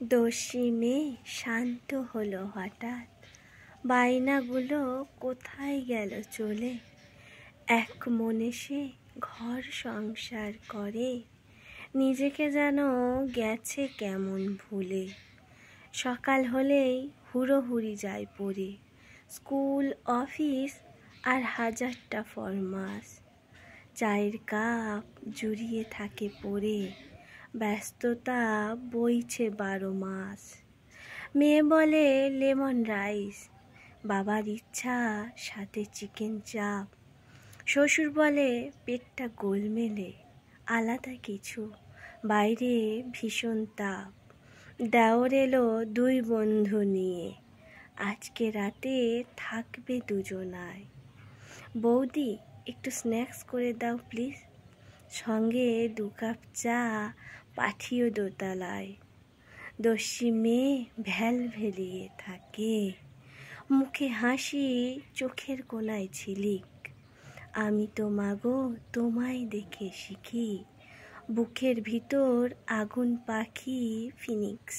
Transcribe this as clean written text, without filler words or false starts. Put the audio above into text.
দস্যি মেয়ে শান্ত হলো হঠাৎ, বায়নাগুলো কোথায় গেল চলে। এক মনে সে ঘর সংসার করে, নিজেকে যেন গেছে কেমন ভুলে। সকাল হলেই হুড়োহুড়ি যায় পড়ে, স্কুল অফিস আর হাজারটা ফরমাস। চায়ের কাপ জুড়িয়ে থাকে পড়ে, ব্যস্ততা বইছে 12 মাস। মেয়ে বলে লেমন রাইস, বাবার ইচ্ছা সাথে চিকেন চাপ। শ্বশুর বলে পেটটা গোলমেলে, আলাদা কিছু, বাইরে ভীষণ তাপ। দেওর এলো 2 বন্ধু নিয়ে, আজকে রাতে থাকবে দুজনায়। বৌদি একটু স্ন্যাক্স করে দাও প্লিজ, সঙ্গে 2 কাপ চা পাঠিও দোতলায়। দস্যি মেয়ে ভেলিয়ে থাকে, মুখে হাসি চোখের কোণায় ঝিলিক। আমি তো মাগো তোমায় দেখে শিখি, বুকের ভিতর আগুন পাখি ফিনিক্স।